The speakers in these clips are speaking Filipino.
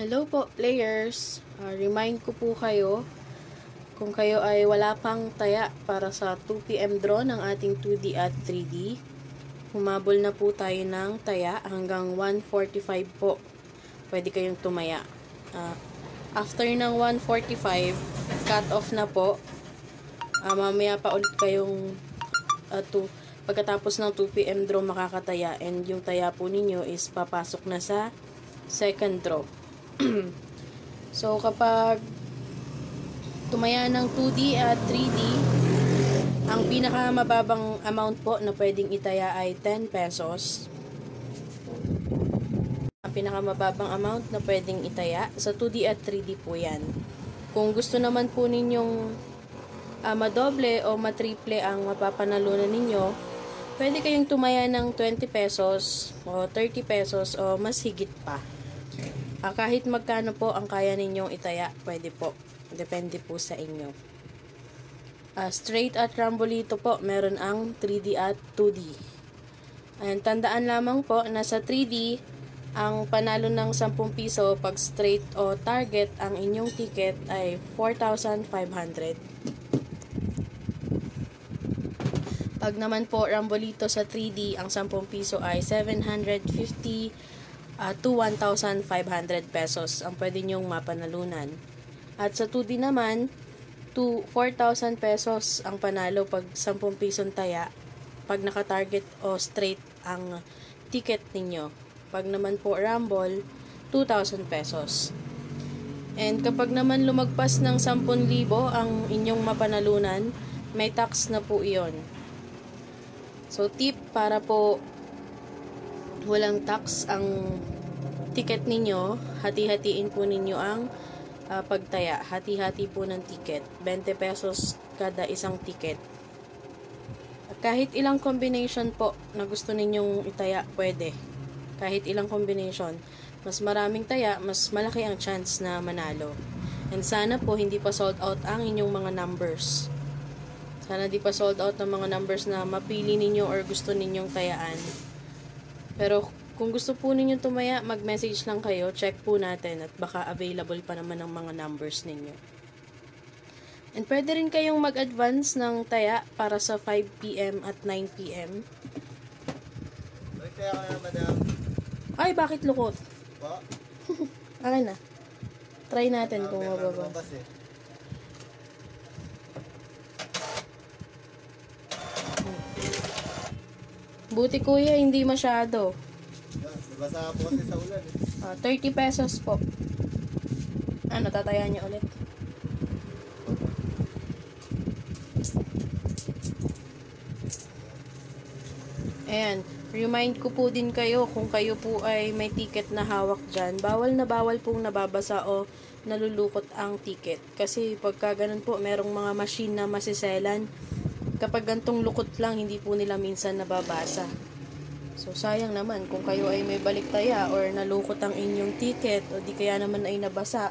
Hello po, players. Remind ko po kayo, kung kayo ay wala pang taya para sa 2 PM draw ng ating 2D at 3D, humabol na po tayo ng taya hanggang 145 po. Pwede kayong tumaya. After ng 145, cut off na po. Mamaya pa ulit kayong pagkatapos ng 2 PM draw makakataya, and yung taya po ninyo is papasok na sa second draw. So, kapag tumaya ng 2D at 3D, ang pinakamababang amount po na pwedeng itaya ay 10 pesos. Ang pinakamababang amount na pwedeng itaya sa 2D at 3D po yan. Kung gusto naman po ninyong madoble o matriple ang mapapanalunan ninyo, pwede kayong tumaya ng 20 pesos o 30 pesos o mas higit pa. Kahit magkano po ang kaya ninyong itaya, pwede po. Depende po sa inyo. Straight at rambolito po, meron ang 3D at 2D. And tandaan lamang po na sa 3D, ang panalo ng 10 piso pag straight o target ang inyong ticket ay 4,500. Pag naman po rambolito sa 3D, ang 10 piso ay 750 to 1,500 pesos ang pwede nyong mapanalunan. At sa 2D naman, to 4,000 pesos ang panalo pag 10 pisong taya, pag naka-target o straight ang ticket ninyo. Pag naman po rumble, 2,000 pesos. And kapag naman lumagpas ng 10,000 ang inyong mapanalunan, may tax na po iyon. So, tip para po walang tax ang ticket ninyo, hati-hatiin po ninyo ang pagtaya. Hati-hati po ng ticket. 20 pesos kada isang ticket. Kahit ilang combination po na gusto ninyong itaya, pwede. Kahit ilang combination. Mas maraming taya, mas malaki ang chance na manalo. And sana po hindi pa sold out ang inyong mga numbers. Sana di pa sold out ng mga numbers na mapili ninyo or gusto ninyong tayaan. Pero kung gusto po ninyong tumaya, mag-message lang kayo, check po natin at baka available pa naman ang mga numbers ninyo. And pwede rin kayong mag-advance ng taya para sa 5 PM at 9 PM. Kaya ka na, madam. Ay, bakit lukot? Po? Okay na. Try natin kung mababa. Buti kuya, hindi masyado. Basa po kasi sa ulan. 30 pesos po. Tatayaan niyo ulit. Ayan. Remind ko po din kayo, kung kayo po ay may ticket na hawak dyan, bawal na bawal pong nababasa o nalulukot ang ticket. Kasi pagka ganun po, merong mga machine na masiselan. Kapag gantong lukot lang, hindi po nila minsan nababasa. So, sayang naman kung kayo ay may baliktaya or nalukot ang inyong ticket o di kaya naman ay nabasa.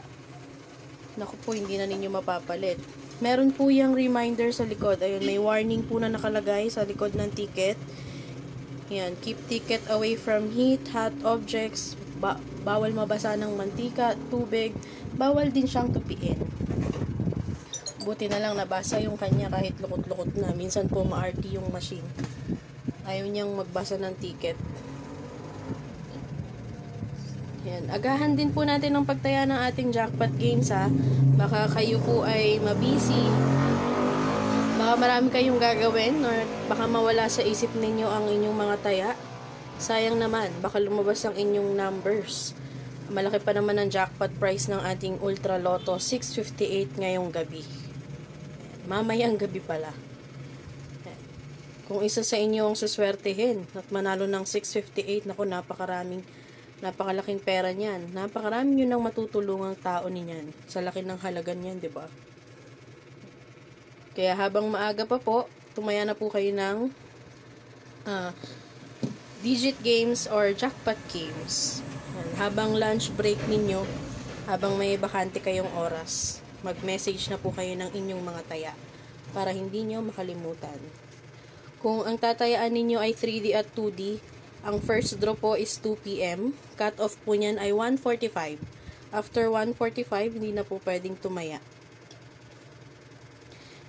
Naku po, hindi na ninyo mapapalit. Meron po yung reminder sa likod. Ayun, may warning po na nakalagay sa likod ng ticket. Yan, keep ticket away from heat, hot objects, bawal mabasa ng mantika, tubig, bawal din siyang tupiin. Buti na lang nabasa yung kanya kahit lukot-lukot na. Minsan po ma-RT yung machine. Ayaw niyang magbasa ng ticket. Yan. Agahan din po natin ang pagtaya ng ating jackpot games ha. Baka kayo po ay mabisi. Baka marami kayong gagawin or baka mawala sa isip ninyo ang inyong mga taya. Sayang naman. Baka lumabas ang inyong numbers. Malaki pa naman ang jackpot price ng ating Ultra Lotto. 658 ngayong gabi. Mamayang gabi pala. Kung isa sa inyo ang suswertehin at manalo ng 658, naku, napakalaking pera niyan. Napakarami nyo nang matutulungang tao niyan. Sa laki ng halaga niyan, di ba? Kaya habang maaga pa po, tumaya na po kayo ng digit games or jackpot games. Habang lunch break ninyo, habang may bakante kayong oras, mag-message na po kayo ng inyong mga taya para hindi nyo makalimutan. Kung ang tatayaan ninyo ay 3D at 2D, ang first draw po is 2 PM. Cut off po niyan ay 1:45. After 1:45, hindi na po pwedeng tumaya.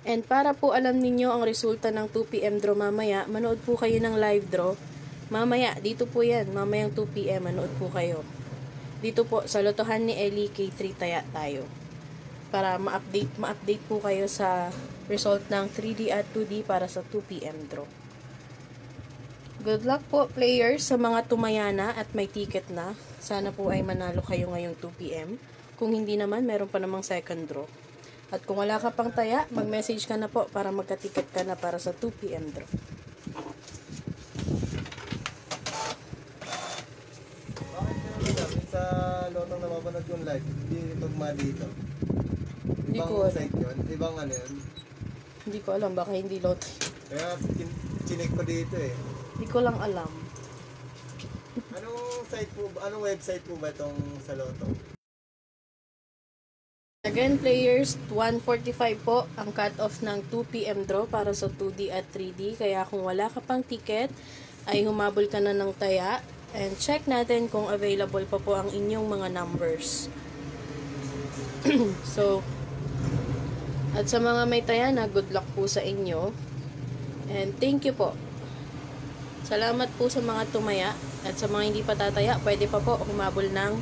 And para po alam ninyo ang resulta ng 2 p.m. draw mamaya, manood po kayo ng live draw. Mamaya, dito po yan. Mamayang 2 p.m. manood po kayo. Dito po sa lotohan ni Ellie K3 Taya tayo. Para ma-update po kayo sa result ng 3D at 2D para sa 2 p.m. draw. Good luck po players sa mga tumayana at may ticket na. Sana po ay manalo kayo ngayong 2 p.m. Kung hindi naman, meron pa namang second draw. At kung wala ka pang taya, mag-message ka na po para magka-ticket ka na para sa 2 p.m. draw. Bakit sa lotong napapanood yung live, hindi tugma dito? Hindi Ibang ko alam. site yun? Ibang ano yun? Hindi ko alam, baka hindi loto. Kaya chinek ko dito eh. Hindi ko lang alam. Anong website po ba itong sa loto? Again players, 1:45 po ang cut-off ng 2 p.m. draw para sa 2D at 3D. Kaya kung wala ka pang ticket, ay humabol ka na ng taya. And check natin kung available pa po ang inyong mga numbers. So, at sa mga may taya na, good luck po sa inyo. And thank you po. Salamat po sa mga tumaya. At sa mga hindi pa tataya, pwede pa po humabol ng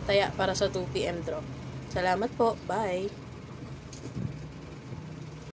taya para sa 2 p.m. draw. Salamat po. Bye!